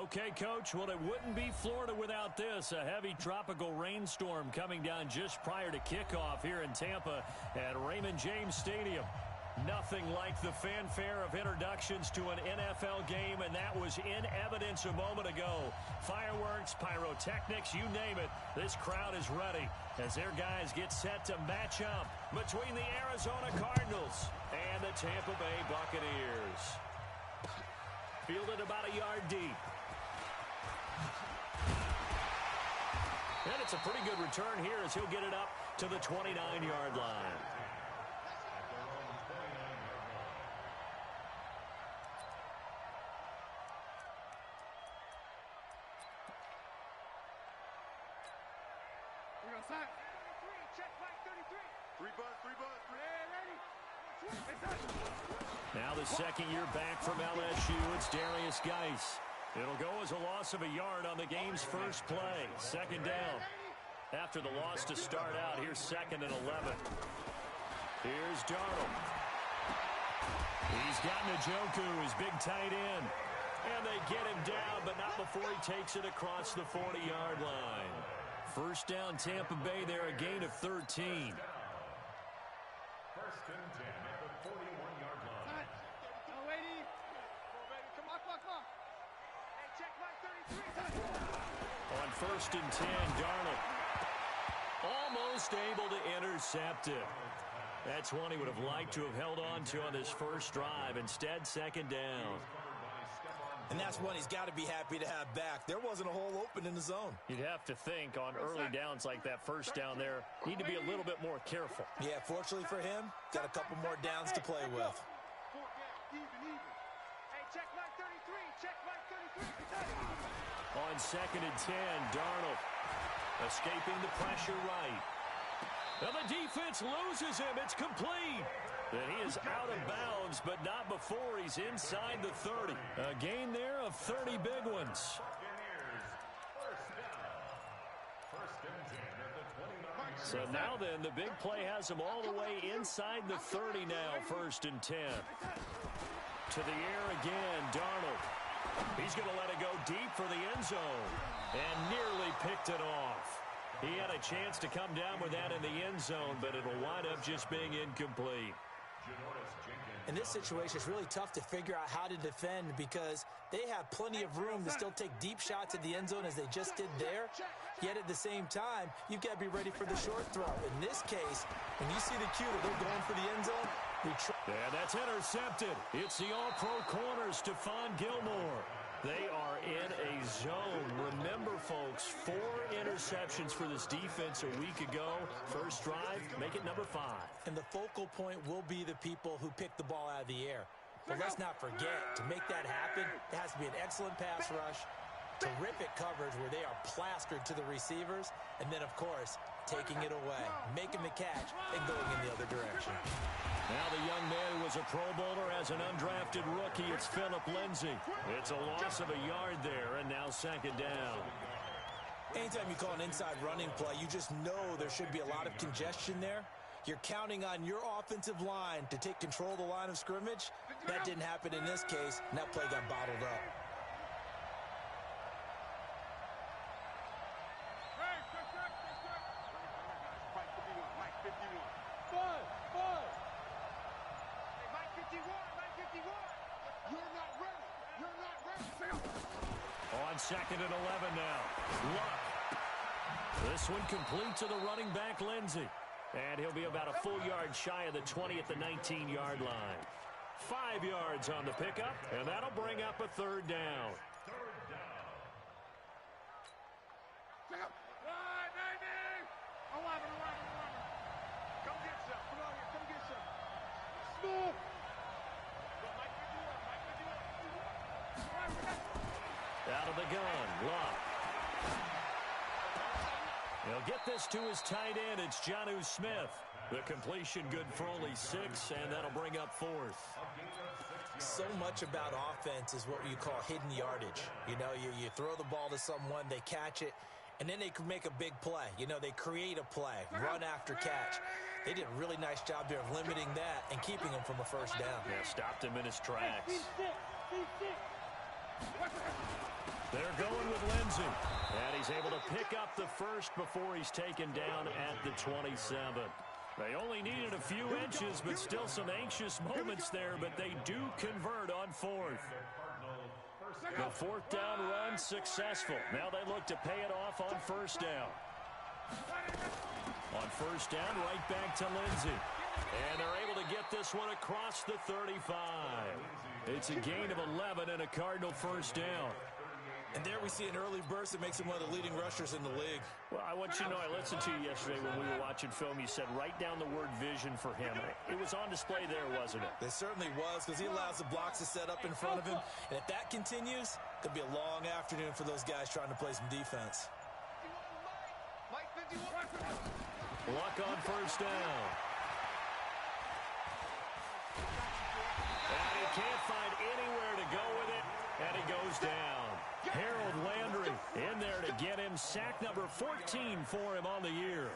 Okay, Coach, well, it wouldn't be Florida without this. A heavy tropical rainstorm coming down just prior to kickoff here in Tampa at Raymond James Stadium. Nothing like the fanfare of introductions to an NFL game, and that was in evidence a moment ago. Fireworks, pyrotechnics, you name it. This crowd is ready as their guys get set to match up between the Arizona Cardinals and the Tampa Bay Buccaneers. Fielded about a yard deep. And it's a pretty good return here as he'll get it up to the 29-yard line. Now the second year back from LSU, it's Darius Geis. It'll go as a loss of a yard on the game's first play. Second down. After the loss to start out, here's 2nd and 11. Here's Darnold. He's got Njoku, his big tight end. And they get him down, but not before he takes it across the 40-yard line. First down, Tampa Bay there, a gain of 13. First and 10 at the 41-yard line. On first and 10, Darnold almost able to intercept it. That's one he would have liked to have held on to on this first drive. Instead, second down. And that's one he's got to be happy to have back. There wasn't a hole open in the zone. You'd have to think on early downs like that first down there, need to be a little bit more careful. Yeah, fortunately for him, got a couple more downs to play with. On second and 10, Darnold escaping the pressure right. Now the defense loses him. It's complete. And he is out of bounds, but not before he's inside the 30. A gain there of 30 big ones. So now then, the big play has him all the way inside the 30 now, first and 10. To the air again, Darnold. He's going to let it go deep for the end zone. And nearly picked it off. He had a chance to come down with that in the end zone, but it'll wind up just being incomplete. In this situation, it's really tough to figure out how to defend because they have plenty of room to still take deep shots at the end zone as they just did there. Yet at the same time, you've got to be ready for the short throw. In this case, when you see the cue that they're going for the end zone, and that's intercepted. It's the all-pro corner, Stephon Gilmore. They are in a zone. Remember, folks, 4 interceptions for this defense a week ago. First drive, make it number 5. And the focal point will be the people who pick the ball out of the air. But let's not forget, to make that happen, it has to be an excellent pass rush, terrific coverage where they are plastered to the receivers, and then, of course, taking it away, making the catch, and going in the other direction. Now the young man who was a Pro Bowler as an undrafted rookie, it's Phillip Lindsay. It's a loss of a yard there, and now second down. Anytime you call an inside running play, you just know there should be a lot of congestion there. You're counting on your offensive line to take control of the line of scrimmage. That didn't happen in this case, and that play got bottled up. On second and 11 now. Luck. This one complete to the running back, Lindsay. And he'll be about a full yard shy of the 20 at the 19-yard line. 5 yards on the pickup, and that'll bring up a third down. Out of the gun, Luck. He'll get this to his tight end. It's Jonnu Smith. The completion good for only 6, and that'll bring up 4th. So much about offense is what you call hidden yardage. You know, you throw the ball to someone, they catch it, and then they can make a big play. You know, they create a play, run after catch. They did a really nice job there of limiting that and keeping him from a first down. Yeah, stopped him in his tracks. They're going with Lindsey. And he's able to pick up the first before he's taken down at the 27. They only needed a few inches, but still some anxious moments there, but they do convert on fourth. The fourth down run successful. Now they look to pay it off on first down. On first down, right back to Lindsey. And they're able to get this one across the 35. It's a gain of 11 and a Cardinal first down. And there we see an early burst that makes him one of the leading rushers in the league. Well, I want you to know, I listened to you yesterday when we were watching film. You said write down the word vision for him. It was on display there, wasn't it? It certainly was, because he allows the blocks to set up in front of him. And if that continues, it could be a long afternoon for those guys trying to play some defense. Luck on first down. And he can't find anywhere to go with it, and he goes down. Harold Landry in there to get him sack number 14 for him on the year.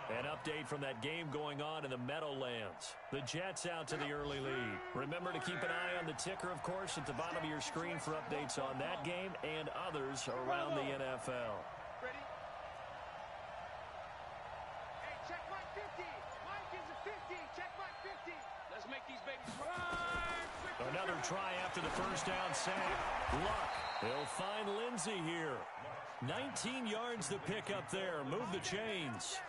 An update from that game going on in the Meadowlands. The Jets out to the early lead. Remember to keep an eye on the ticker, of course, at the bottom of your screen for updates on that game and others around the NFL. Ready? Hey, check Mike 50. Mike is a 50. Check Mike 50. Let's make these babies run. Another try after the first down sack. Luck. They'll find Lindsey here. 19 yards to pick up there. Move the chains.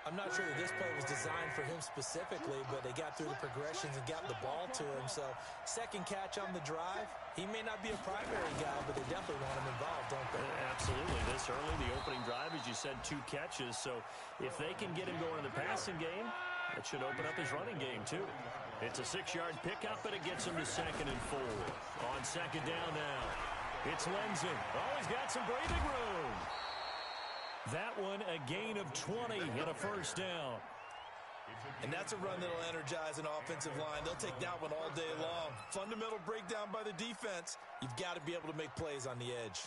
I'm not sure that this play was designed for him specifically, but they got through the progressions and got the ball to him. So second catch on the drive. He may not be a primary guy, but they definitely want him involved, don't they? Absolutely. This early, the opening drive, as you said, 2 catches. So if they can get him going in the passing game, that should open up his running game, too. It's a 6-yard pickup, but it gets him to 2nd and 4. On second down now, it's Lindsey. Oh, he's got some breathing room. That one, a gain of 20 and a first down. And that's a run that'll energize an offensive line. They'll take that one all day long. Fundamental breakdown by the defense. You've got to be able to make plays on the edge.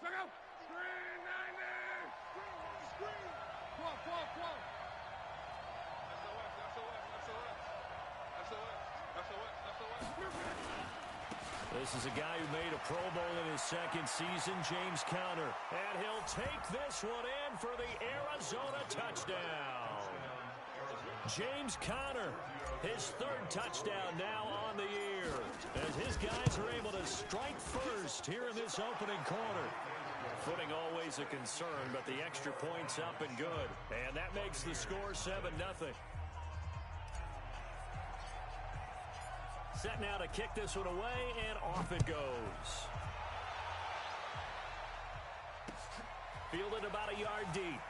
Screen, 90. Screen. Whoa. This is a guy who made a Pro Bowl in his 2nd season, James Conner. And he'll take this one in for the Arizona touchdown. James Conner, his 3rd touchdown now on the year, as his guys are able to strike first here in this opening quarter. Footing always a concern, but the extra point's up and good. And that makes the score 7-0. Set now to kick this one away, and off it goes. Fielded about a yard deep.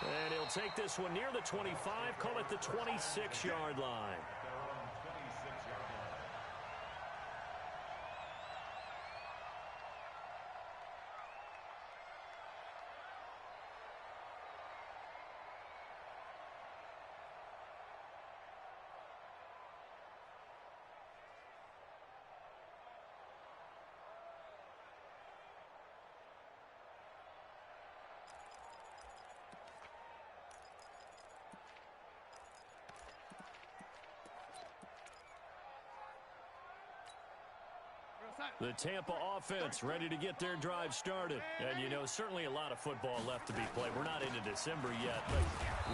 And he'll take this one near the 25, call it the 26-yard line. The Tampa offense ready to get their drive started. And, you know, certainly a lot of football left to be played. We're not into December yet, but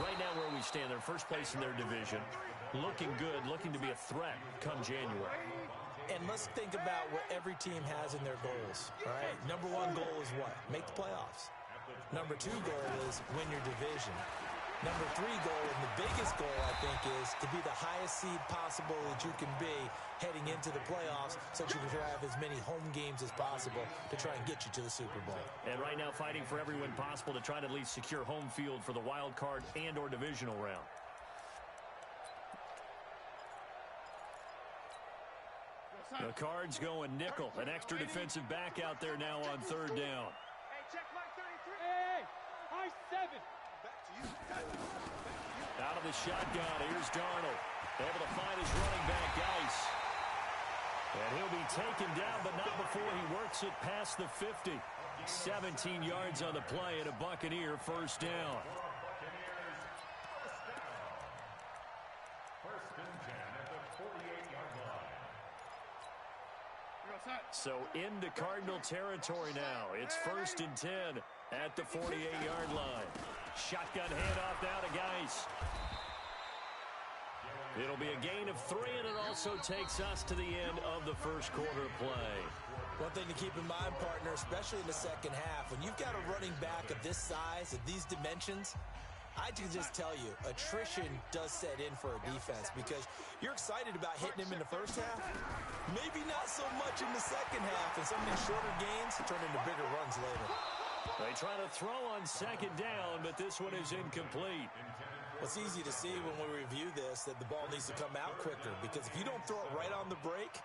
right now where we stand, they're first place in their division. Looking good, looking to be a threat come January. And let's think about what every team has in their goals, all right? Number 1 goal is what? Make the playoffs. Number 2 goal is win your division. Number 3 goal, and the biggest goal, I think, is to be the highest seed possible that you can be heading into the playoffs so that you can have as many home games as possible to try and get you to the Super Bowl. And right now fighting for every win possible to try to at least secure home field for the wild card and or divisional round. The Cards going nickel. An extra defensive back out there now on 3rd down. Hey, check Mike 33. Hey, I-7. Out of the shotgun, here's Darnold. Able to find his running back, Geis. And he'll be taken down, but not before he works it past the 50. 17 yards on the play and a Buccaneer first down. So into Cardinal territory now. It's 1st and 10 at the 48-yard line. Shotgun handoff now to Geis. It'll be a gain of 3, and it also takes us to the end of the first quarter play. One thing to keep in mind, partner, especially in the second half, when you've got a running back of this size, of these dimensions, I can just tell you, attrition does set in for a defense because you're excited about hitting him in the first half. Maybe not so much in the second half, and some of these shorter gains turn into bigger runs later. They try to throw on 2nd down, but this one is incomplete. Well, it's easy to see when we review this that the ball needs to come out quicker because if you don't throw it right on the break,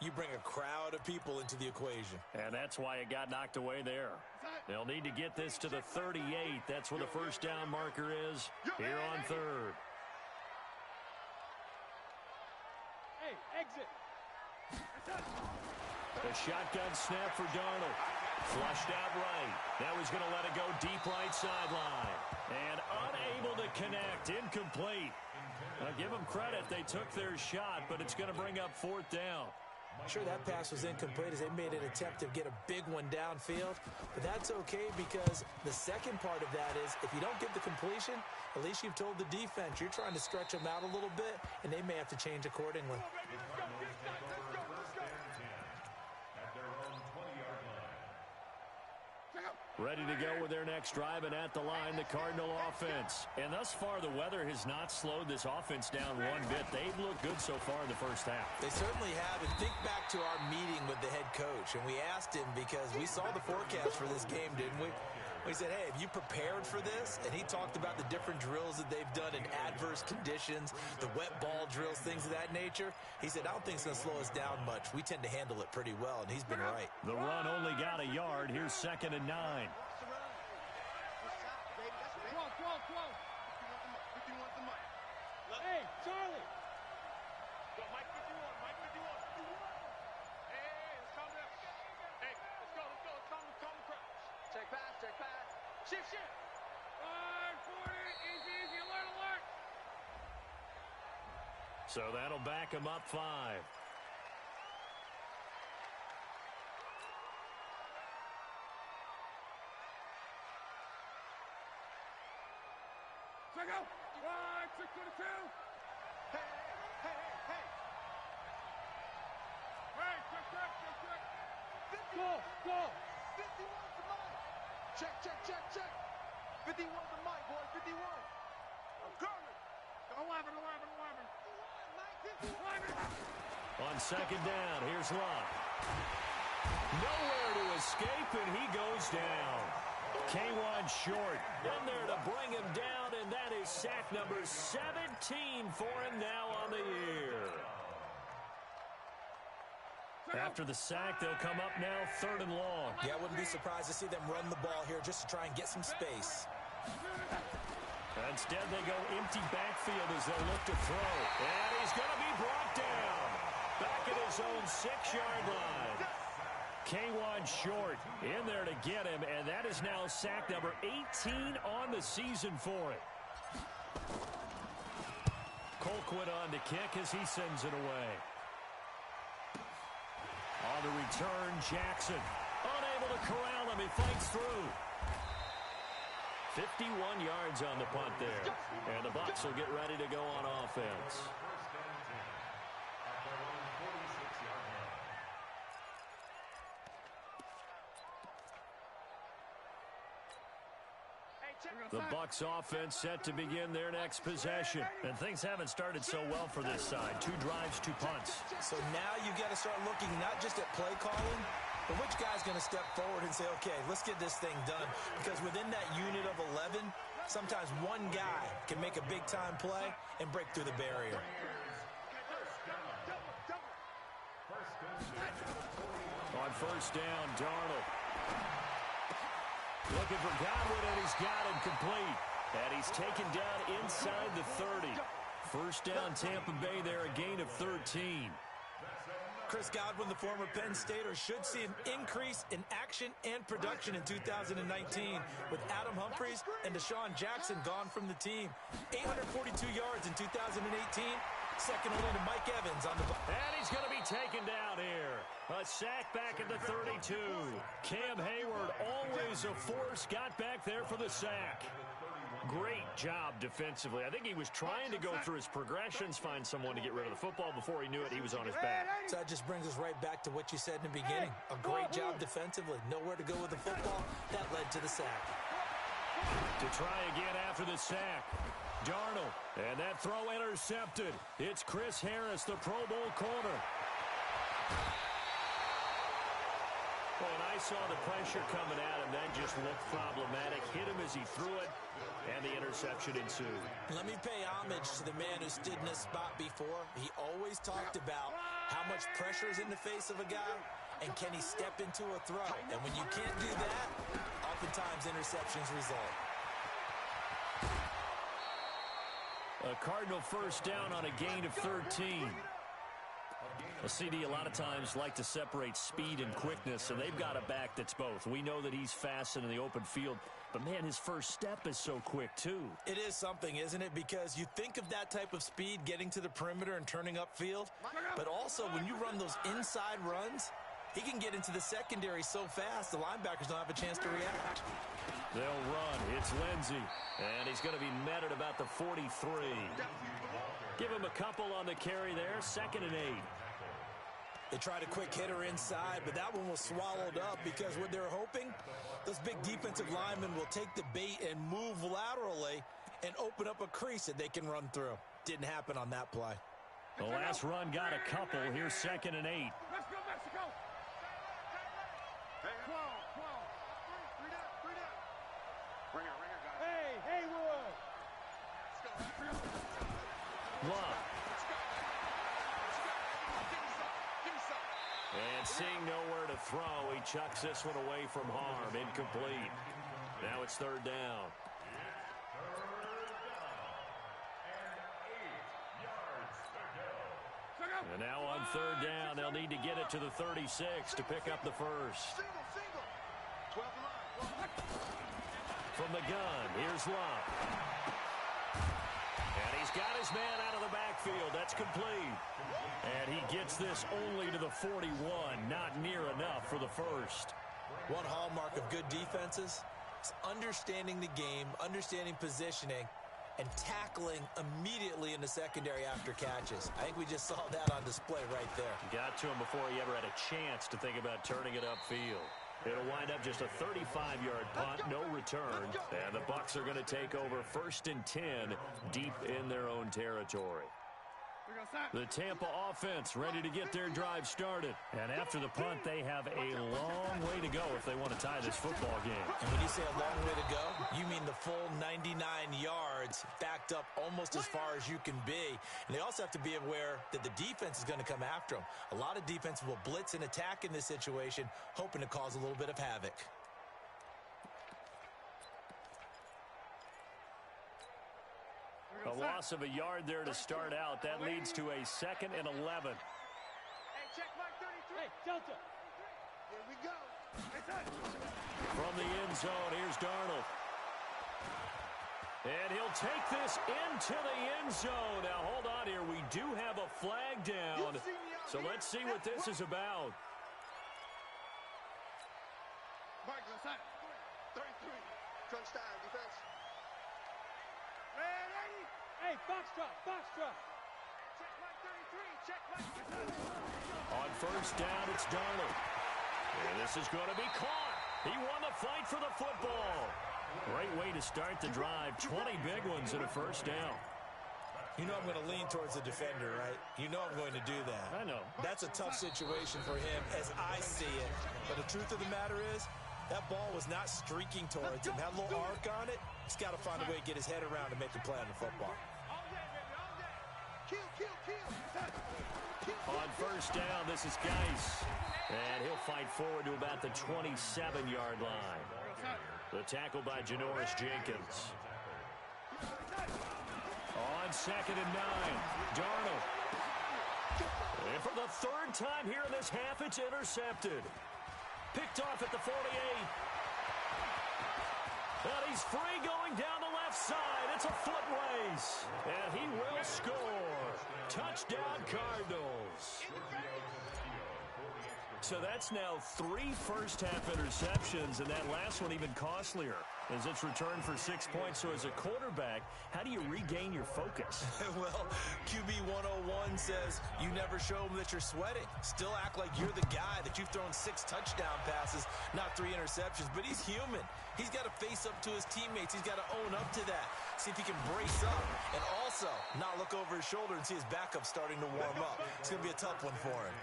you bring a crowd of people into the equation. And that's why it got knocked away there. They'll need to get this to the 38. That's where the first down marker is here on 3rd. Hey, exit. The shotgun snap for Darnold. Flushed out right. Now he's going to let it go deep right sideline. And unable to connect. Incomplete. Now give them credit. They took their shot, but it's going to bring up 4th down. I'm sure that pass was incomplete as they made an attempt to get a big one downfield. But that's okay because the second part of that is if you don't get the completion, at least you've told the defense you're trying to stretch them out a little bit, and they may have to change accordingly. Ready to go with their next drive, and at the line, the Cardinal offense. And thus far, the weather has not slowed this offense down one bit. They've looked good so far in the first half. They certainly have. And think back to our meeting with the head coach, and we asked him because we saw the forecast for this game, didn't we? We said, hey, have you prepared for this? And he talked about the different drills that they've done in adverse conditions, the wet ball drills, things of that nature. He said, I don't think it's going to slow us down much. We tend to handle it pretty well, and he's been right. The run only got a yard. Here's 2nd and 9. Hey, Charlie. Mike 51, Mike 51. Hey, let's calm down. Hey, let's go. Calm the crowd. Check pass. Shift. 40, easy, alert. So that'll back him up 5. Check out. 622. Hey. Hey, check. Go. 51's the mic. Check. 51's the mic, boy. 51. I'm coming. 11. Mike, 51. On 2nd down, here's Love. Nowhere to escape, and he goes down. K1 short in there to bring him down, and that is sack number 17 for him now on the year. After the sack, they'll come up now 3rd and long. Yeah, I wouldn't be surprised to see them run the ball here just to try and get some space. Instead, they go empty backfield as they look to throw. And he's going to be brought down back at his own 6-yard line. K1 short in there to get him, and that is now sack number 18 on the season for it. Colquitt on to kick as he sends it away. On the return, Jackson unable to corral him. He fights through. 51 yards on the punt there, and the Bucs will get ready to go on offense. The Bucs offense set to begin their next possession. And things haven't started so well for this side. 2 drives, 2 punts. So now you've got to start looking not just at play calling, but which guy's going to step forward and say, okay, let's get this thing done. Because within that unit of 11, sometimes one guy can make a big-time play and break through the barrier. On 1st down, Darnold. Looking for Godwin, and he's got him complete. And he's taken down inside the 30. 1st down, Tampa Bay there, a gain of 13. Chris Godwin, the former Penn Stater, should see an increase in action and production in 2019 with Adam Humphries and Deshaun Jackson gone from the team. 842 yards in 2018, Second only to Mike Evans on the... And he's going to be taken down here. A sack back at the 32. Cam Hayward, always a force, got back there for the sack. Great job defensively. I think he was trying to go through his progressions, find someone to get rid of the football. Before he knew it, he was on his back. So that just brings us right back to what you said in the beginning. A great job defensively. Nowhere to go with the football. That led to the sack. To try again after the sack. Darnold. And that throw intercepted. It's Chris Harris, the Pro Bowl corner. Well, and I saw the pressure coming at him, then just looked problematic. Hit him as he threw it, and the interception ensued. Let me pay homage to the man who stood in this spot before. He always talked about how much pressure is in the face of a guy, and can he step into a throw. And when you can't do that, oftentimes interceptions result. A Cardinal first down on a gain of 13. A CD a lot of times like to separate speed and quickness, and they've got a back that's both. We know that he's fast in the open field, but, man, his first step is so quick, too. It is something, isn't it? Because you think of that type of speed getting to the perimeter and turning upfield, but also when you run those inside runs, he can get into the secondary so fast the linebackers don't have a chance to react. They'll run. It's Lindsey, and he's going to be met at about the 43. Give him a couple on the carry there, 2nd and 8. They tried a quick hitter inside, but that one was swallowed up because what they're hoping, those big defensive linemen will take the bait and move laterally and open up a crease that they can run through. Didn't happen on that play. The last run got a couple. Here's 2nd and 8. Let's go, Mexico! Hey, 12. 3 down. Ringer, guys. Hey, Haywood! Let's go. Love. And seeing nowhere to throw, he chucks this one away from harm. Incomplete. Now it's 3rd down. And now on 3rd down, they'll need to get it to the 36 to pick up the first. From the gun, here's Love. And he's got his man out of the backfield. That's complete. And he gets this only to the 41. Not near enough for the first. One hallmark of good defenses is understanding the game, understanding positioning, and tackling immediately in the secondary after catches. I think we just saw that on display right there. Got to him before he ever had a chance to think about turning it upfield. It'll wind up just a 35-yard punt, no return. And the Bucs are going to take over 1st and 10 deep in their own territory. The Tampa offense ready to get their drive started. And after the punt, they have a long way to go if they want to tie this football game. And when you say a long way to go, you mean the full 99 yards backed up almost as far as you can be. And they also have to be aware that the defense is going to come after them. A lot of defense will blitz and attack in this situation, hoping to cause a little bit of havoc. A loss of a yard there to start out. That leads to a 2nd and 11. Hey, check Mike 33. Hey, Delta. Here we go. From the end zone, here's Darnold. And he'll take this into the end zone. Now, hold on here. We do have a flag down. So let's see what this is about. Mike, let's have 33. Crunch time, defense. Ready? Hey, box drop. Check Mike 33. Check Mike. On 1st down, it's Darnold. And this is going to be caught. He won the fight for the football. Great way to start the drive. 20 big ones in a 1st down. You know I'm going to lean towards the defender, right? You know I'm going to do that. I know. That's a tough situation for him as I see it. But the truth of the matter is, that ball was not streaking towards him. Had a little arc on it. He's got to find a way to get his head around and make a play on the football. All day, baby, all day. Kill. On 1st down, this is Geis. And he'll fight forward to about the 27-yard line. The tackle by Janoris Jenkins. On 2nd and 9, Darnold. And for the 3rd time here in this half, it's intercepted. Picked off at the 48. And he's free going down the left side. It's a foot race. And he will score. Touchdown, Cardinals. So that's now 3 first-half interceptions, and that last one even costlier as it's returned for 6 points. So as a quarterback, how do you regain your focus? Well, QB 101 says you never show them that you're sweating. Still act like you're the guy, that you've thrown 6 touchdown passes, not 3 interceptions. But he's human. He's got to face up to his teammates. He's got to own up to that. See if he can brace up and also not look over his shoulder and see his backup starting to warm up. It's going to be a tough one for him.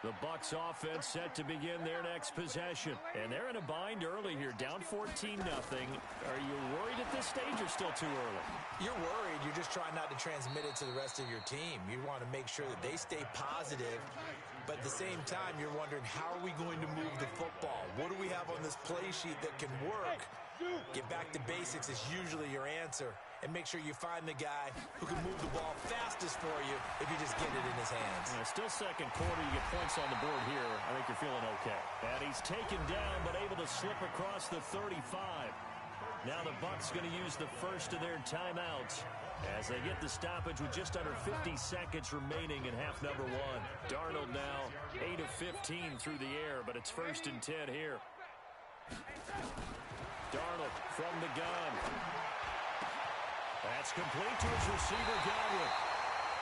The Bucs offense set to begin their next possession. And they're in a bind early here, down 14-0. Are you worried at this stage or still too early? You're worried. You're just trying not to transmit it to the rest of your team. You want to make sure that they stay positive. But at the same time, you're wondering, how are we going to move the football? What do we have on this play sheet that can work? Get back to basics is usually your answer. And make sure you find the guy who can move the ball fastest for you if you just get it in his hands. Still second quarter. You get points on the board here. I think you're feeling okay. And he's taken down but able to slip across the 35. Now the Bucs going to use the first of their timeouts as they get the stoppage with just under 50 seconds remaining in half number 1. Darnold now 8 of 15 through the air, but it's 1st and 10 here. Darnold from the gun. That's complete to his receiver, Godwin.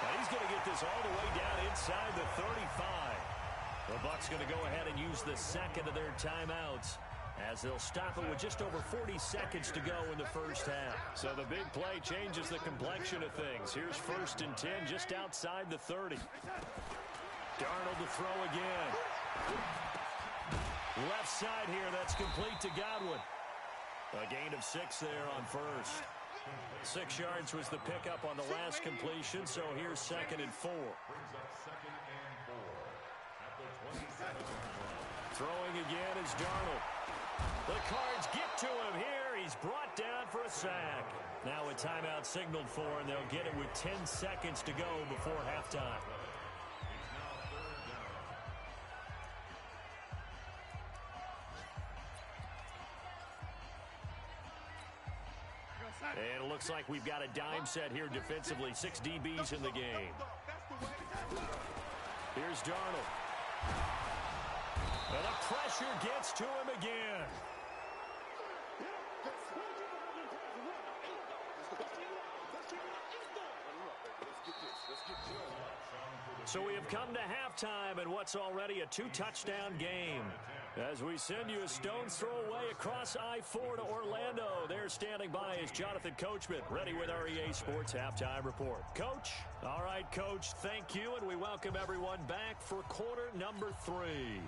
Now he's going to get this all the way down inside the 35. The Bucs going to go ahead and use the second of their timeouts as they'll stop it with just over 40 seconds to go in the first half. So the big play changes the complexion of things. Here's 1st and 10 just outside the 30. Darnold to throw again. Left side here, that's complete to Godwin. A gain of 6 there on first. 6 yards was the pickup on the last completion, so here's 2nd and 4. Throwing again is Darnold. The Cards get to him here. He's brought down for a sack. Now a timeout signaled for, and they'll get it with 10 seconds to go before halftime. And it looks like we've got a dime set here defensively. 6 DBs in the game. Here's Darnold. And the pressure gets to him again. So we have come to halftime in what's already a 2-touchdown game. As we send you a stone's throw away across I-4 to Orlando. There standing by is Jonathan Coachman, ready with our EA Sports Halftime Report. Coach? All right, Coach, thank you, and we welcome everyone back for quarter number 3.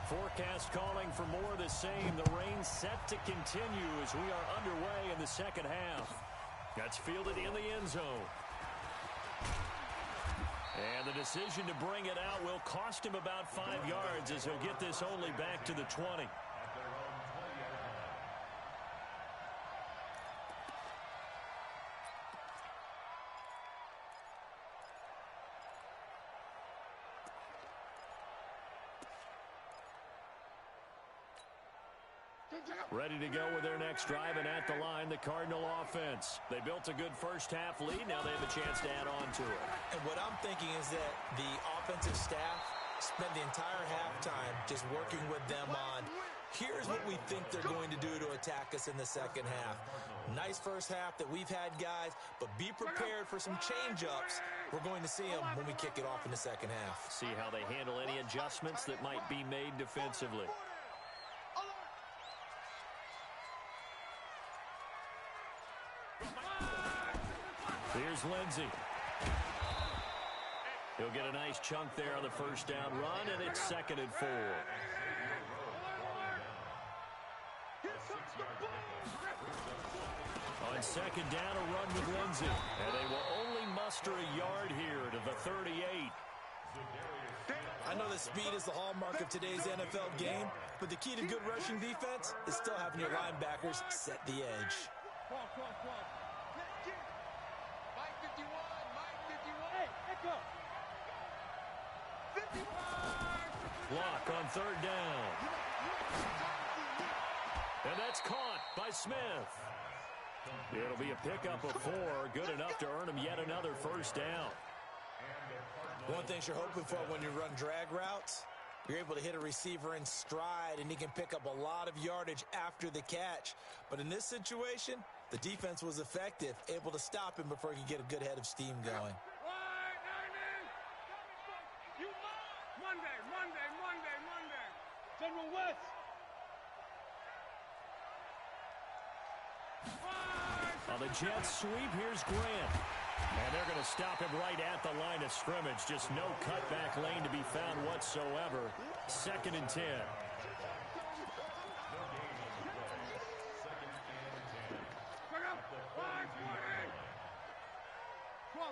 Forecast calling for more of the same. The rain set to continue as we are underway in the second half. That's fielded in the end zone. And the decision to bring it out will cost him about 5 yards as he'll get this only back to the 20. Ready to go with their next drive, and at the line, the Cardinal offense. They built a good first-half lead. Now they have a chance to add on to it. And what I'm thinking is that the offensive staff spent the entire halftime just working with them on, here's what we think they're going to do to attack us in the second half. Nice first half that we've had, guys, but be prepared for some change-ups. We're going to see them when we kick it off in the second half. See how they handle any adjustments that might be made defensively. Here's Lindsey. He'll get a nice chunk there on the first down run, and it's 2nd and 4. On 2nd down, a run with Lindsey. And they will only muster a yard here to the 38. I know that speed is the hallmark of today's NFL game, but the key to good rushing defense is still having your linebackers set the edge. Lock on third down. And that's caught by Smith. It'll be a pickup of 4, good enough to earn him yet another first down. One thing you're hoping for when you run drag routes, you're able to hit a receiver in stride, and he can pick up a lot of yardage after the catch. But in this situation, the defense was effective, able to stop him before he could get a good head of steam going. Monday. General West. On the Jets sweep, here's Grant. And they're going to stop him right at the line of scrimmage. Just no cutback lane to be found whatsoever. 2nd and 10.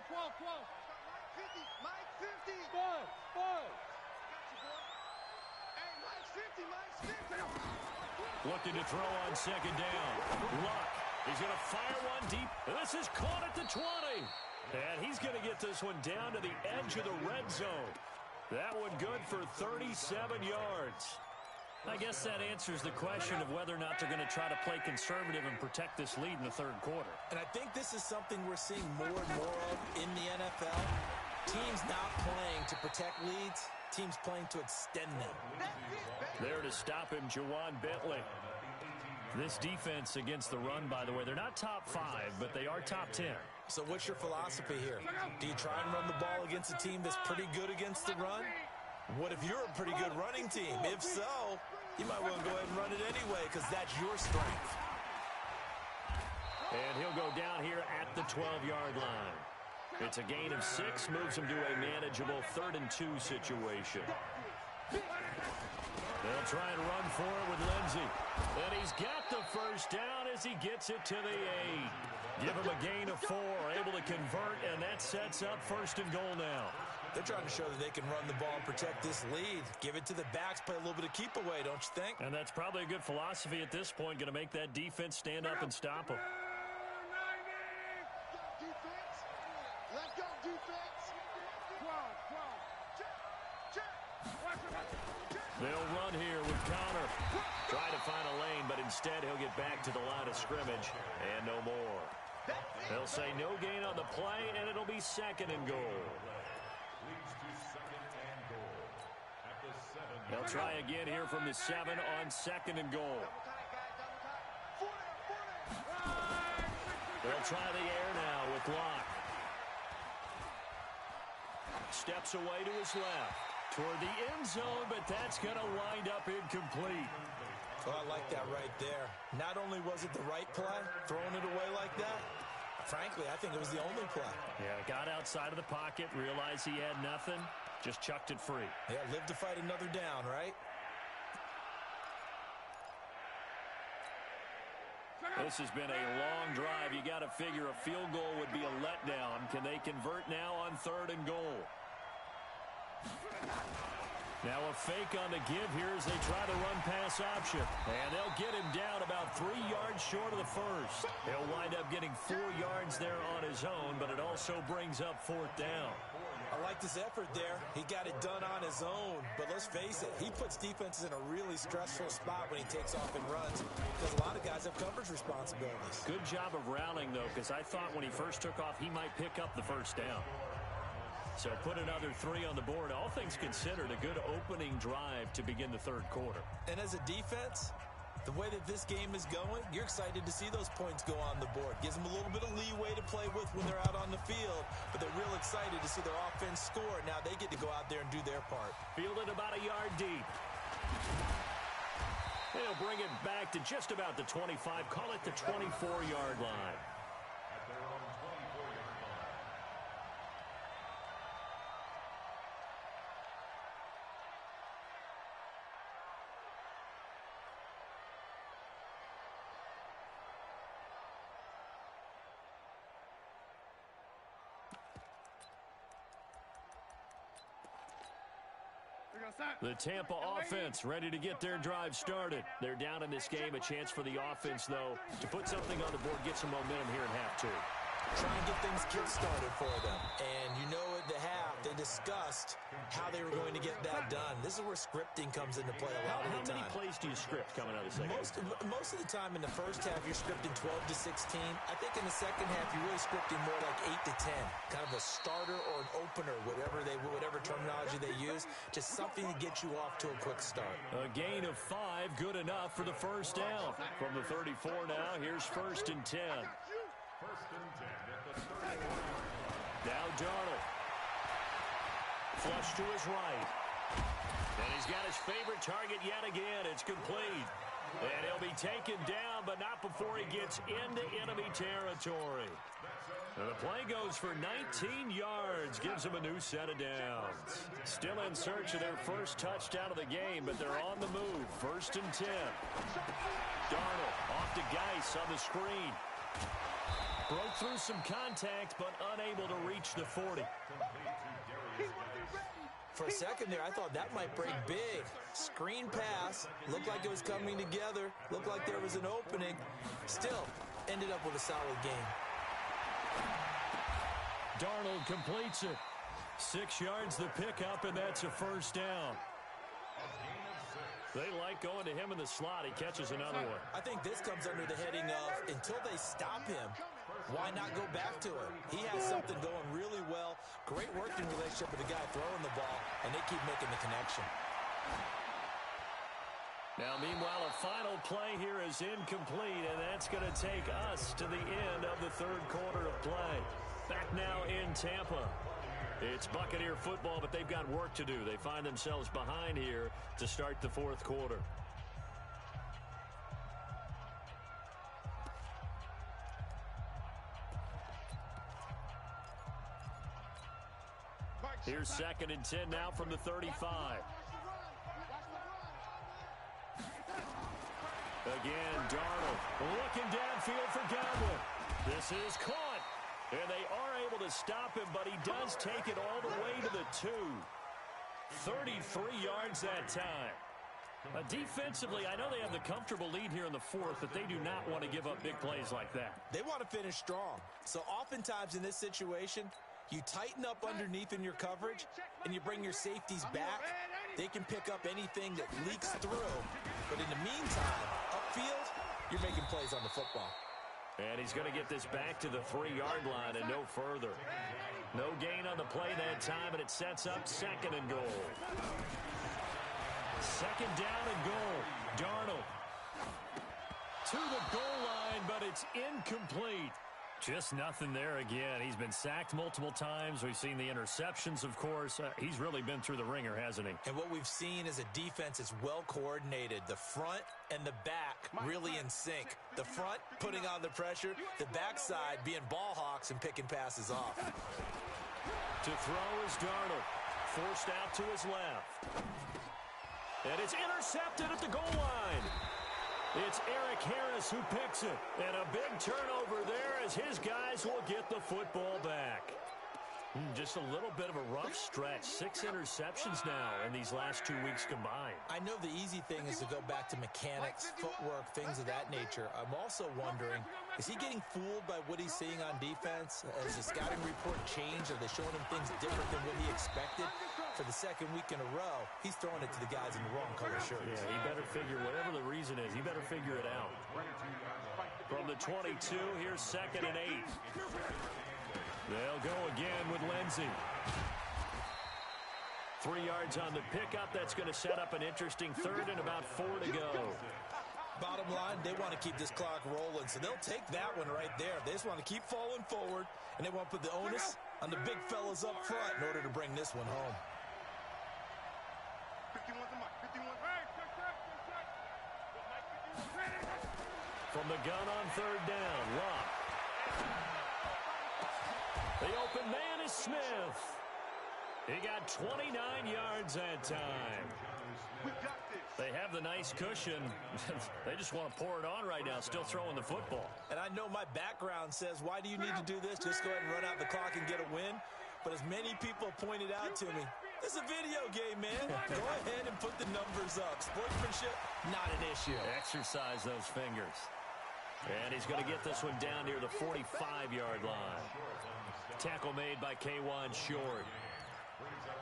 12. Mike 50. Five. Hey, Mike's 50. Looking to throw on 2nd down. Luck. He's going to fire one deep. This is caught at the 20. And he's going to get this one down to the edge of the red zone. That one good for 37 yards. I guess that answers the question of whether or not they're going to try to play conservative and protect this lead in the 3rd quarter. And I think this is something we're seeing more and more of in the NFL. Teams not playing to protect leads, teams playing to extend them. There to stop him, Juwan Bentley. This defense against the run, by the way, they're not top 5, but they are top 10. So what's your philosophy here? Do you try and run the ball against a team that's pretty good against the run? What if you're a pretty good running team? If so, you might want to go ahead and run it anyway because that's your strength. And he'll go down here at the 12-yard line. It's a gain of 6, moves him to a manageable 3rd and 2 situation. They'll try and run for it with Lindsey. And he's got the first down as he gets it to the 8. Give him a gain of 4, able to convert, and that sets up 1st and goal now. They're trying to show that they can run the ball and protect this lead. Give it to the backs, play a little bit of keep away, don't you think? And that's probably a good philosophy at this point, going to make that defense stand up and stop them. Let's go, defense. 12. They'll run here with Connor. Try to find a lane, but instead he'll get back to the line of scrimmage and no more. They'll say no gain on the play, and it'll be 2nd and goal. They'll try again here from the 7 on 2nd and goal. They'll try the air now with Locke. Steps away to his left. Toward the end zone, but that's going to wind up incomplete. Oh, I like that right there. Not only was it the right play, throwing it away like that, frankly, I think it was the only play. Yeah, got outside of the pocket, realized he had nothing, just chucked it free. Yeah, live to fight another down, right? This has been a long drive. You got to figure a field goal would be a letdown. Can they convert now on 3rd and goal? Now a fake on the give here as they try the run-pass option. And they'll get him down about 3 yards short of the first. He'll wind up getting 4 yards there on his own, but it also brings up 4th down. I like this effort there. He got it done on his own. But let's face it, he puts defenses in a really stressful spot when he takes off and runs because a lot of guys have coverage responsibilities. Good job of rallying, though, because I thought when he first took off, he might pick up the first down. So put another 3 on the board. All things considered, a good opening drive to begin the 3rd quarter. And as a defense, the way that this game is going, you're excited to see those points go on the board. Gives them a little bit of leeway to play with when they're out on the field, but they're real excited to see their offense score. Now they get to go out there and do their part. Fielded about a yard deep. They'll bring it back to just about the 25. Call it the 24-yard line. The Tampa offense ready to get their drive started. They're down in this game. A chance for the offense, though, to put something on the board, get some momentum here in half 2. Try and get things kick-started for them. And you know at the half, they discussed how they were going to get that done. This is where scripting comes into play a lot of the time. How many plays do you script coming out of the second? Most of the time in the first half, you're scripting 12 to 16. I think in the second half, you're really scripting more like 8 to 10. Kind of a starter or an opener, whatever terminology they use. Just something to get you off to a quick start. A gain of 5, good enough for the first down. From the 34 now, here's 1st and 10. Now Darnold. Flush to his right. And he's got his favorite target yet again. It's complete. And he'll be taken down, but not before he gets into enemy territory. And the play goes for 19 yards. Gives him a new set of downs. Still in search of their first touchdown of the game, but they're on the move. 1st and 10. Darnold off to Geis on the screen. Broke through some contact, but unable to reach the 40. For a second there, I thought that might break big. Screen pass. Looked like it was coming together. Looked like there was an opening. Still, ended up with a solid game. Darnold completes it. 6 yards the pickup, and that's a first down. They like going to him in the slot. He catches another one. I think this comes under the heading of, until they stop him, why not go back to it? He has something going really well. Great working relationship with the guy throwing the ball, and they keep making the connection. Now, meanwhile, a final play here is incomplete, and that's going to take us to the end of the third quarter of play. Back now in Tampa. It's Buccaneer football, but they've got work to do. They find themselves behind here to start the fourth quarter. Here's 2nd and 10 now from the 35. Again, Darnold looking downfield for Godwin. This is caught. And they are able to stop him, but he does take it all the way to the 2. 33 yards that time. Defensively, I know they have the comfortable lead here in the fourth, but they do not want to give up big plays like that. They want to finish strong. So oftentimes in this situation, you tighten up underneath in your coverage, and you bring your safeties back. They can pick up anything that leaks through. But in the meantime, upfield, you're making plays on the football. And he's going to get this back to the 3-yard line and no further. No gain on the play that time, and it sets up 2nd and goal. 2nd down and goal. Darnold to the goal line, but it's incomplete. Just nothing there again. He's been sacked multiple times. We've seen the interceptions, of course. He's really been through the ringer, hasn't he? And what we've seen is a defense that's well coordinated. The front and the back really in sync. The front putting on the pressure. The backside being ball hawks and picking passes off. To throw is Darnold. Forced out to his left. And it's intercepted at the goal line. It's Eric Harris who picks it. And a big turnover there as his guys will get the football back. Just a little bit of a rough stretch. 6 interceptions now in these last 2 weeks combined. I know the easy thing is to go back to mechanics, footwork, things of that nature. I'm also wondering, is he getting fooled by what he's seeing on defense? Has the scouting report changed? Are they showing him things different than what he expected? For the second week in a row, he's throwing it to the guys in the wrong color shirts. Yeah, he better figure, whatever the reason is, he better figure it out. From the 22, here's 2nd and 8. They'll go again with Lindsey. 3 yards on the pickup. That's going to set up an interesting 3rd and about 4 to go. Bottom line, they want to keep this clock rolling, so they'll take that one right there. They just want to keep falling forward, and they want to put the onus on the big fellas up front in order to bring this one home. 51 to Mike. 51. From the gun on 3rd down, Locke. The open man is Smith. He got 29 yards that time. We got this. They have the nice cushion. They just want to pour it on right now, still throwing the football. And I know my background says, why do you need to do this? Just go ahead and run out the clock and get a win. But as many people pointed out to me, this is a video game, man. Go ahead and put the numbers up. Sportsmanship, not an issue. Exercise those fingers. And he's going to get this one down near the 45-yard line. Tackle made by K'Wan Short.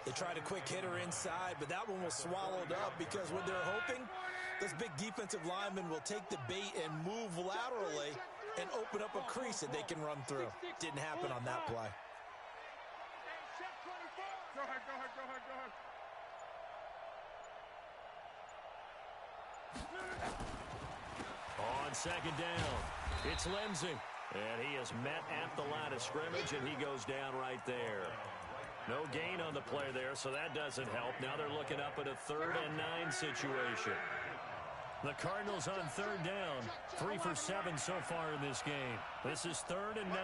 They tried a quick hitter inside, but that one was swallowed up because what they're hoping, this big defensive lineman will take the bait and move laterally and open up a crease that they can run through. Didn't happen on that play. Go ahead, go ahead, go ahead, go ahead. On second down, it's Lindsey. And he is met at the line of scrimmage, and he goes down right there. No gain on the play there, so that doesn't help. Now they're looking up at a 3rd and 9 situation. The Cardinals on 3rd down. 3 for 7 so far in this game. This is 3rd and 9.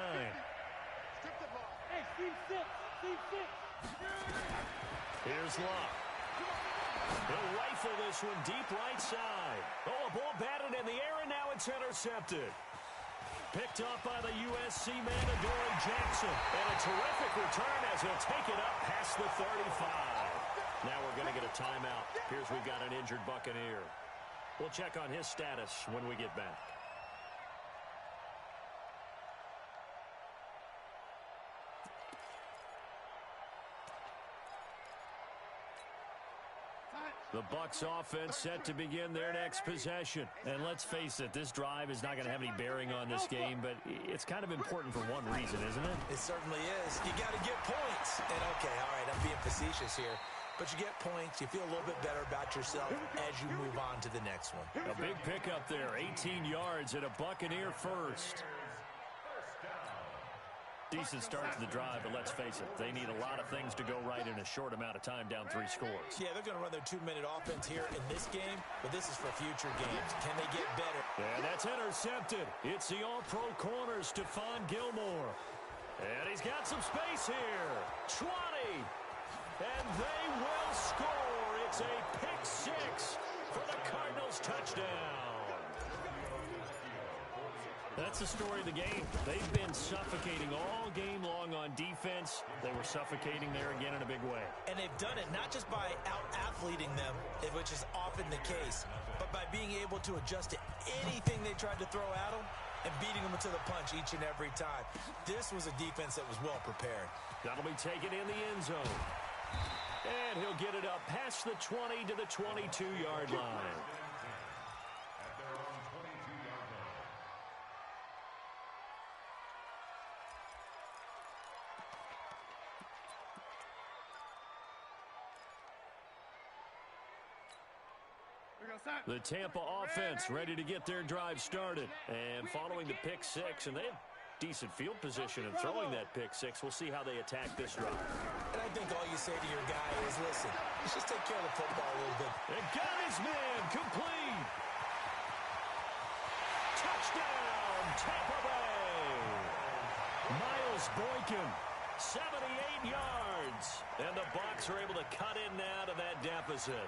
Hey, Steve 6. Steve 6. Here's Locke. He'll rifle this one deep right side. Oh, a ball batted in the air, and now it's intercepted. Picked up by the USC man, Adoree Jackson. And a terrific return as he'll take it up past the 35. Now we're going to get a timeout. Here's we've got an injured Buccaneer. We'll check on his status when we get back. The Bucs offense set to begin their next possession. And let's face it, this drive is not going to have any bearing on this game, but it's kind of important for one reason, isn't it? It certainly is. You got to get points. And okay, all right, I'm being facetious here. But you get points, you feel a little bit better about yourself as you move on to the next one. A big pickup there, 18 yards and a Buccaneer first. Decent start to the drive, but let's face it, they need a lot of things to go right in a short amount of time, down 3 scores. Yeah, they're going to run their 2-minute offense here in this game, but this is for future games. Can they get better? And that's intercepted. It's the all-pro corner, Stephon Gilmore. And he's got some space here. 20. And they will score. It's a pick 6 for the Cardinals touchdown. That's the story of the game. They've been suffocating all game long on defense. They were suffocating there again in a big way. And they've done it not just by out-athleting them, which is often the case, but by being able to adjust to anything they tried to throw at them and beating them to the punch each and every time. This was a defense that was well prepared. That'll be taken in the end zone. And he'll get it up past the 20 to the 22-yard line. The Tampa offense ready to get their drive started. And following the pick 6, and they have decent field position in throwing that pick 6. We'll see how they attack this drive. And I think all you say to your guy is, listen, let's just take care of the football a little bit. And got his man complete. Touchdown, Tampa Bay. Miles Boykin, 78 yards. And the Bucs are able to cut in now to that deficit.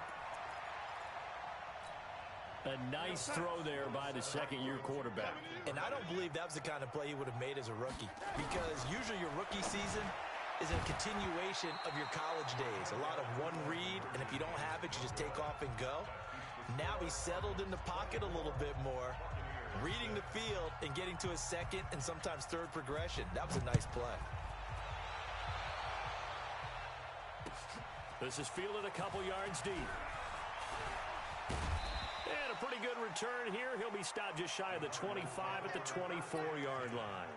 A nice throw there by the second-year quarterback. And I don't believe that was the kind of play he would have made as a rookie, because usually your rookie season is a continuation of your college days. A lot of one read, and if you don't have it, you just take off and go. Now he's settled in the pocket a little bit more, reading the field and getting to his second and sometimes third progression. That was a nice play. This is fielded a couple yards deep. And a pretty good return here. He'll be stopped just shy of the 25 at the 24-yard line.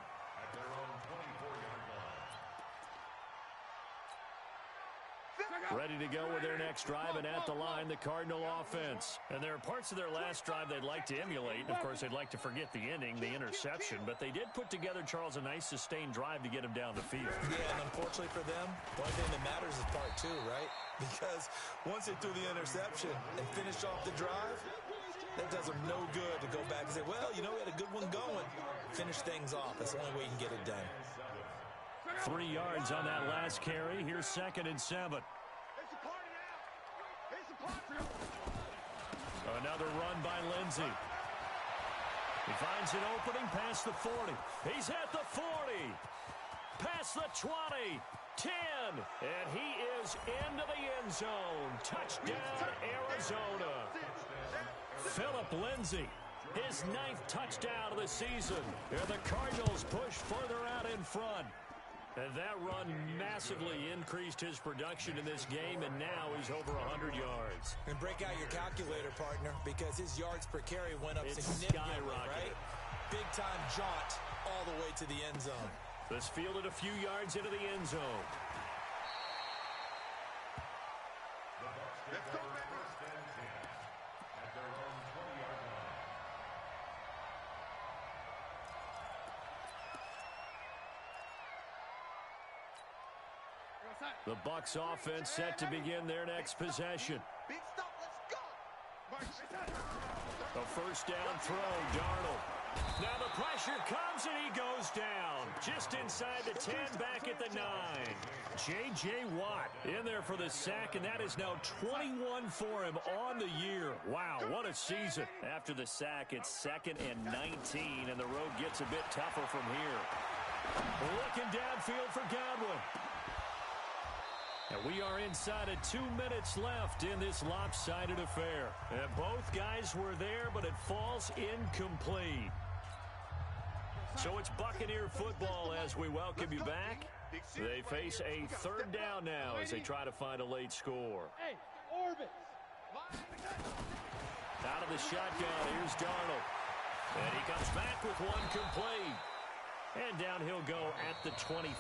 Ready to go with their next drive, and at the line, the Cardinal offense. And there are parts of their last drive they'd like to emulate. And of course, they'd like to forget the ending, the interception. But they did put together, Charles, a nice sustained drive to get him down the field. Yeah, and unfortunately for them, one thing that matters is part 2, right? Because once they threw the interception and finished off the drive, that does them no good to go back and say, well, you know, we had a good one going. Finish things off. That's the only way you can get it done. 3 yards on that last carry. Here's 2nd and 7. Another run by Lindsey. He finds an opening past the 40. He's at the 40. Past the 20. 10. And he is into the end zone. Touchdown, Arizona. Phillip Lindsey, his 9th touchdown of the season. And the Cardinals push further out in front. And that run massively increased his production in this game, and now he's over 100 yards. And break out your calculator, partner, because his yards per carry went up significantly, right? Big-time jaunt all the way to the end zone. This fielded a few yards into the end zone. Let's go, baby. The Bucs offense set to begin their next possession. Big stop, let's go. A first down throw, Darnold. Now the pressure comes and he goes down. Just inside the 10, back at the 9. J.J. Watt in there for the sack, and that is now 21 for him on the year. Wow, what a season. After the sack, it's 2nd and 19, and the road gets a bit tougher from here. Looking downfield for Godwin. And we are inside of 2 minutes left in this lopsided affair. And both guys were there, but it falls incomplete. So it's Buccaneer football as we welcome you back. They face a third down now as they try to find a late score. Hey, orbit. Out of the shotgun, here's Darnold. And he comes back with one complete. And down he'll go at the 25.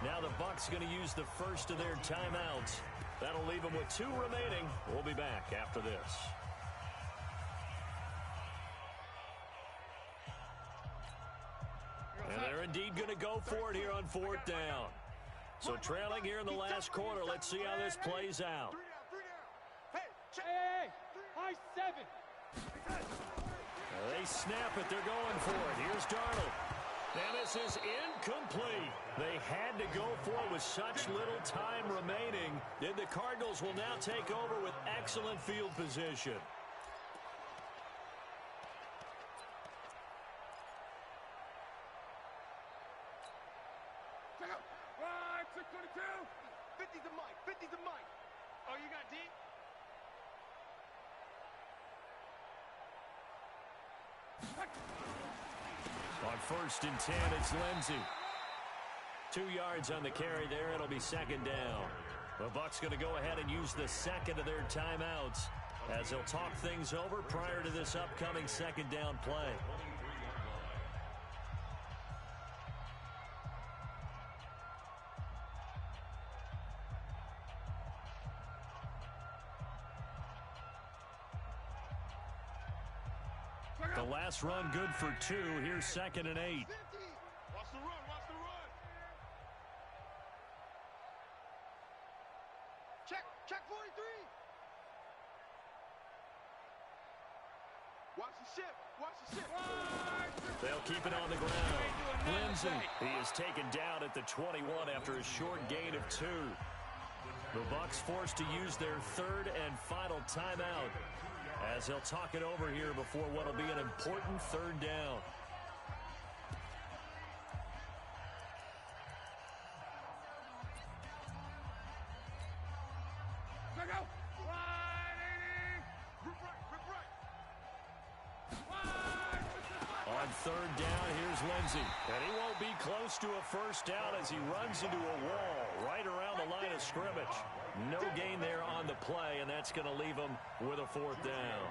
Now the Bucs going to use the first of their timeouts. That'll leave them with 2 remaining. We'll be back after this. And they're indeed going to go for it here on 4th down. So trailing here in the last quarter. Let's see how this plays out. Hey, high 7. They snap it. They're going for it. Here's Darnold. And this is incomplete. They had to go for it with such little time remaining. And the Cardinals will now take over with excellent field position. Check out. 622. 50's the mic. 50's the mic. Oh, you got D? On 1st and 10, it's Lindsey. 2 yards on the carry there. It'll be 2nd down. The Bucs going to go ahead and use the second of their timeouts as they'll talk things over prior to this upcoming 2nd down play. The last run good for 2. Here's 2nd and 8. Watch the run, watch the run. Check 43. Watch the ship, watch the ship. They'll keep it on the ground. Lindsey, he is taken down at the 21 after a short gain of 2. The Bucs forced to use their 3rd and final timeout as they'll talk it over here before what will be an important 3rd down. Check out. 180. Rip right. On 3rd down, here's Lindsey. And he won't be close to a first down as he runs into a wall right around the line of scrimmage. No gain there on the play, and that's going to leave him with a 4th down.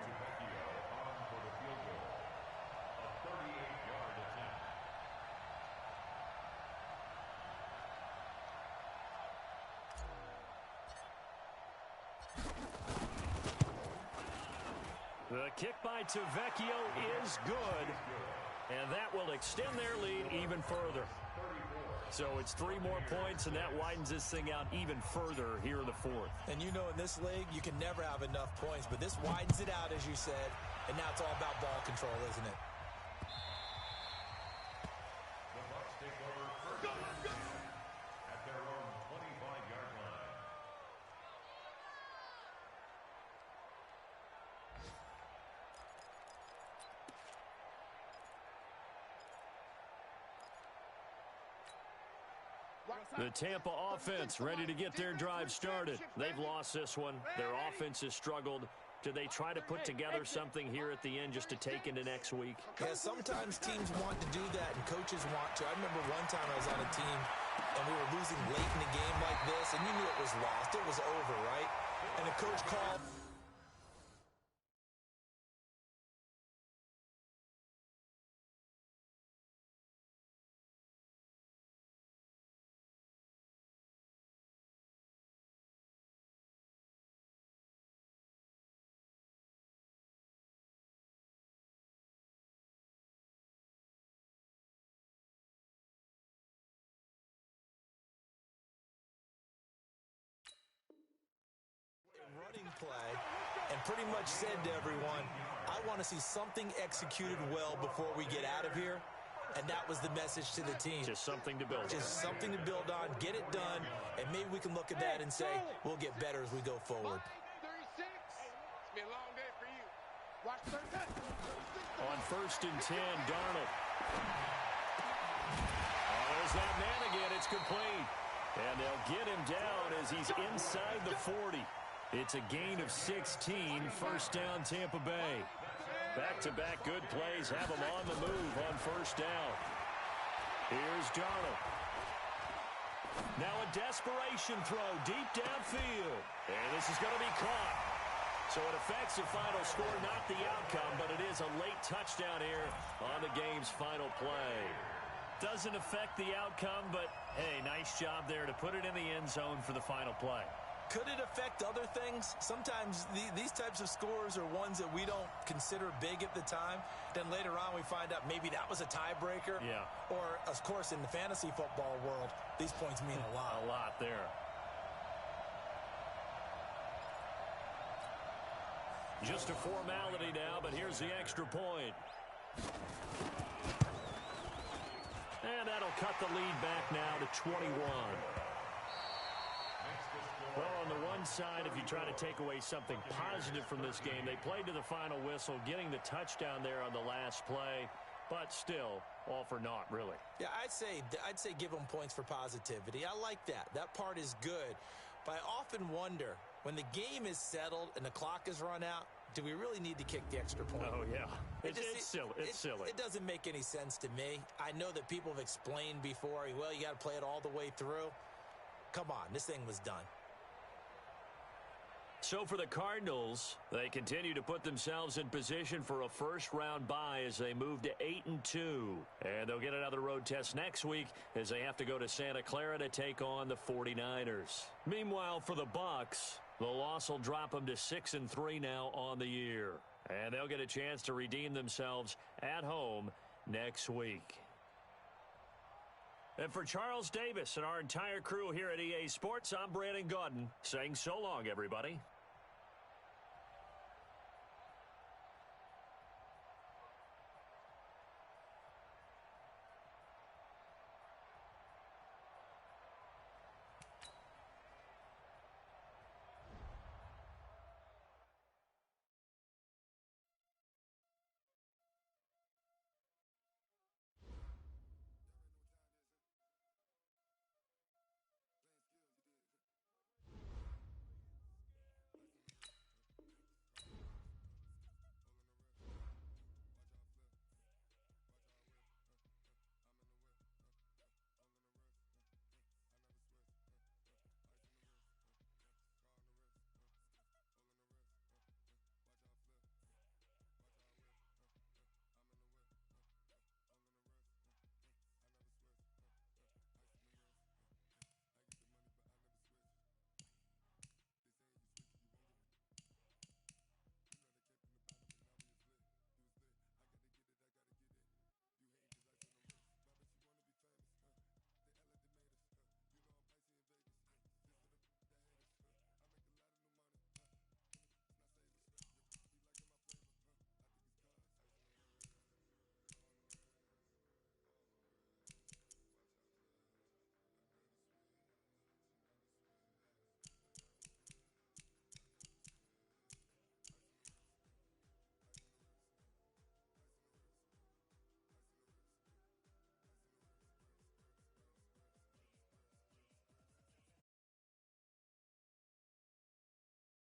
The kick by Tavecchio is good, and that will extend their lead even further. So it's 3 more points, and that widens this thing out even further here in the 4th. And you know, in this league, you can never have enough points, but this widens it out, as you said, and now it's all about ball control, isn't it? The Bucs take over first at their own 25-yard line. The Tampa offense ready to get their drive started. They've lost this one. Their offense has struggled, do they try to put together something here at the end just to take into next week? Yeah, sometimes teams want to do that and coaches want to. I remember one time I was on a team and we were losing late in the game like this, and you knew it was lost. It was over, right? And the coach called. Running play and pretty much said to everyone, I want to see something executed well before we get out of here. And that was the message to the team. Just something to build on. Just something to build on, get it done, and maybe we can look at that and say, we'll get better as we go forward. 36. It's been a long day for you. Watch 36. On 1st and 10, Darnold. Oh, there's that man again. It's complete. And they'll get him down as he's inside the 40. It's a gain of 16, first down Tampa Bay. Back-to-back good plays have him on the move on first down. Here's Darnold. Now a desperation throw deep downfield. And this is going to be caught. So it affects the final score, not the outcome, but it is a late touchdown here on the game's final play. Doesn't affect the outcome, but hey, nice job there to put it in the end zone for the final play. Could it affect other things? Sometimes these types of scores are ones that we don't consider big at the time. Then later on we find out maybe that was a tiebreaker. Yeah. Or, of course, in the fantasy football world, these points mean a lot. A lot there. Just a formality now, but here's the extra point. And that'll cut the lead back now to 21. Well, on the one side, if you try to take away something positive from this game, they played to the final whistle, getting the touchdown there on the last play, but still, all for naught, really. Yeah, I'd say give them points for positivity. I like that. That part is good. But I often wonder, when the game is settled and the clock is run out, do we really need to kick the extra point? Oh, yeah. It's silly. It's silly. It doesn't make any sense to me. I know that people have explained before, well, you got to play it all the way through. Come on, this thing was done. So for the Cardinals, they continue to put themselves in position for a first-round bye as they move to 8-2. And they'll get another road test next week as they have to go to Santa Clara to take on the 49ers. Meanwhile, for the Bucs, the loss will drop them to 6-3 now on the year. And they'll get a chance to redeem themselves at home next week. And for Charles Davis and our entire crew here at EA Sports, I'm Brandon Gaudin saying so long, everybody.